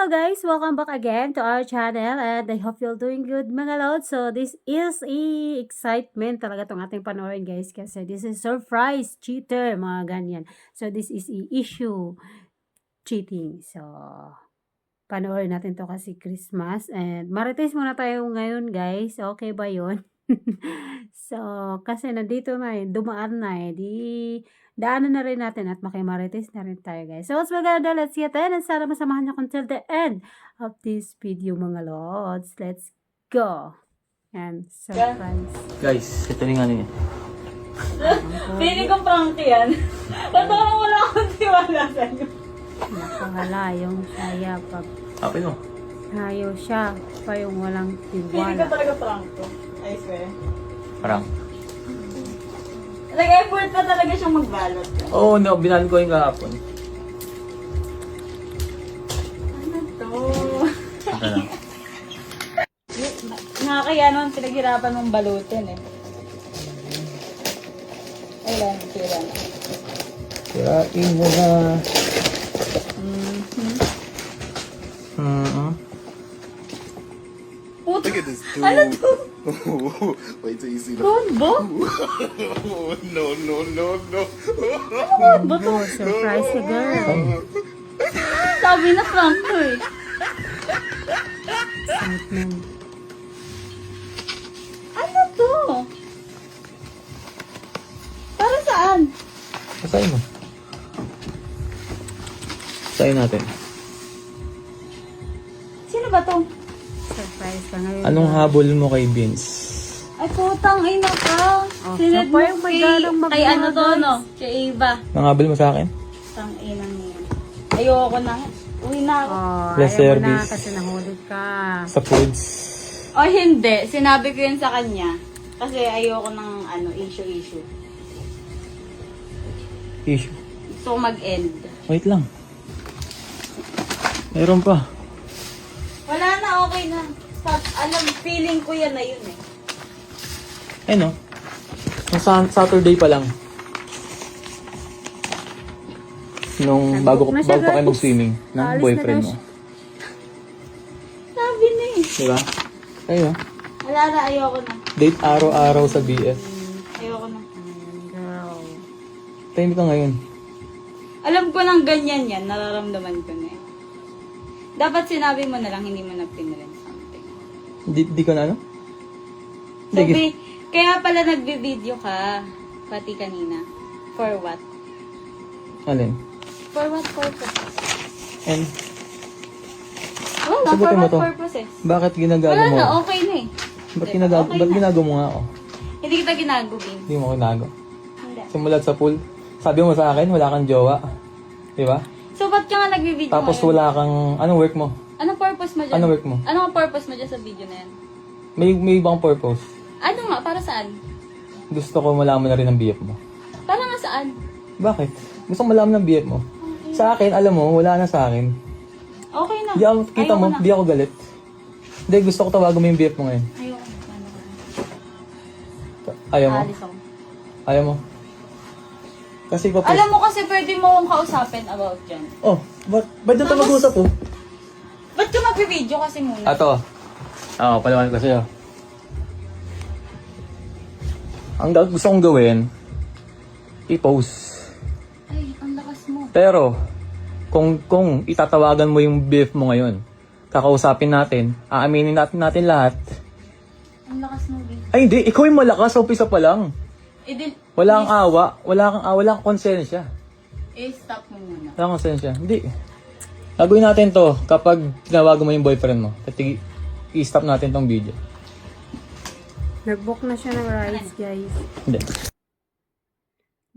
Hello guys, welcome back again to our channel and I hope you're doing good mga lods. So this is excitement talaga tong ating panoorin guys kasi this is surprise cheater mga ganyan. So this is issue cheating. So panoorin natin to kasi Christmas and Marites muna tayo ngayon guys. Okay ba yun? So kasi nandito na dumaan na di daanan na rin natin at makimarites na rin tayo guys. So what's maganda, let's get in and sana masamahan nyo until the end of this video mga lods. Let's go! And surprise. Guys, ito na nga niya. Feeling ko prank yan. Ba't parang wala akong tiwala sa inyo? Nakahalayong saya pag Apin mo. hayo siya pa yung walang Feeling ko tiwala. talaga prank to. I swear. Parang. Nag-effort na talaga siyang magbalot. Oo, no, binalot ko yung kahapon. Ano to? Ito lang. Nakakaya naman pinaghirapan mong balutin eh. Ayun, sila na. Kirain mo na. Puto. Look at this dude. Ano to? Wait till you see the. Combo? No, no, no, no. Combo to? Oh, surprise the girl. Sabi na prank to eh. Excitement. Ano to? Para saan? Basahin mo. Basahin natin. Sino ba to? Surprise ka ngayon. Anong habol mo kay Vince? Ay, putang ina ka. Oh, Sinad siya pa yung may ganang kay ano to, mag-guys. no? Kay Eva. Nang habol mo sa akin? Tang ina niya. Ayoko na. Uwi na ako. Oh, Less ayaw mo na service. kasi nahuli ka. Sa foods. O hindi, sinabi ko yun sa kanya. Kasi ayoko ng ano, issue. Issue. Gusto ko mag-end. Wait lang. Meron pa. Wala na, okay na. Alam, feeling ko yan na yun eh. Eh no. Nung Saturday pa lang. Nung bago Nag-book na siya, pa kayo guys. mag-swimming ng Aalis na boyfriend daw mo. siya. Sabi na eh. Diba? Ayun. Wala na, ayoko na. Date araw-araw sa BF. Ayoko na. Girl. Time ka ngayon. Alam ko lang ganyan yan, nararamdaman ko na eh. Dapat sinabi mo na lang, hindi mo na pinrent something. Di ko na ano? So, Hindi. kaya pala nagbe-video ka, pati kanina. For what? Alin? For what purpose? And Wala, for Sagutin mo what to. purposes? bakit ginagago Wala mo? na, okay na eh. Ba't Diba? ginagago, Okay ba't na. ginago mo nga ako? Hindi kita ginagubin. Hindi mo ako ginago. Hindi. Simulat sa pool. Sabi mo sa akin, wala kang jowa. Di ba? So, ba't ka nga nagbe-video Tapos ngayon? wala kang, anong work mo? Anong purpose mo dyan? Anong work mo? Anong purpose mo dyan sa video na yan? May ibang purpose. Ano nga? Para saan? Gusto ko malaman na rin ang BF mo. Para nga saan? Bakit? Gusto ko malaman ng BF mo. Sa akin, alam mo, wala na sa akin. Okay na. Di ako, kita Ayoko mo, na. di ako galit. Hindi, gusto ko tawagan mo yung BF mo ngayon. Ayoko. Ano ka? Ayaw mo? Aalis ako. Ayaw mo? Kasi papost. Alam mo kasi pwede mo akong kausapin about dyan. Oh, ba't na tayo mag-usap oh? Ba't ka magbe-video kasi muna? Ato. Oo, palawan ko sa'yo. Ang gusto kong gawin, i-post. Ay, ang lakas mo. Pero, kung itatawagan mo yung beef mo ngayon, kakausapin natin, aaminin natin lahat. Ang lakas mo, babe. Ay hindi, ikaw yung malakas sa umpisa pa lang. Wala kang awa, wala kang konsensya. Stop mo muna. Wala kang konsensya. Hindi. Gagawin natin to kapag tinawagan mo yung boyfriend mo. Pati i-stop natin tong video. Nag-book na siya ng rides, guys. Hindi.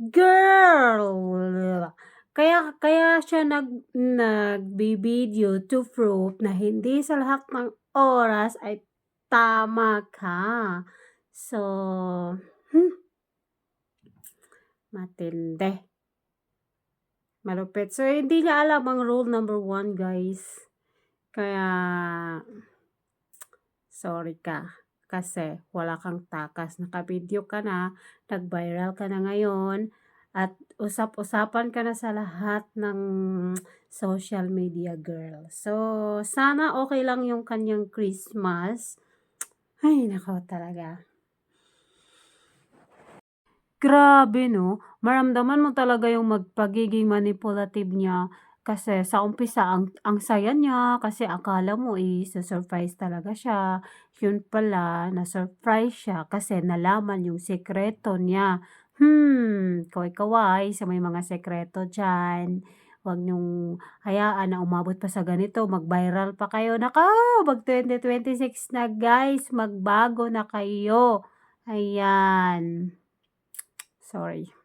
Girl! Kaya siya nag-video to prove na hindi sa lahat ng oras ay tama ka. So, matindi. Malupit. So, hindi niya alam ang rule number 1, guys. Kaya, sorry ka. Kasi, wala kang takas. Naka-video ka na, nag-viral ka na ngayon, at usap-usapan ka na sa lahat ng social media girl. So, sana okay lang yung kanyang Christmas. Ay, nako talaga. Grabe 'no, maramdaman mo talaga yung pagiging manipulative niya kasi sa umpisa ang saya niya kasi akala mo ise-surprise talaga siya, yun pala na-surprise siya kasi nalaman yung sekreto niya. Kaway-kaway sa may mga sekreto diyan, wag niyong hayaan na umabot pa sa ganito, mag-viral pa kayo. Naku, mag 2026 na guys, magbago na kayo, ayan. Sorry.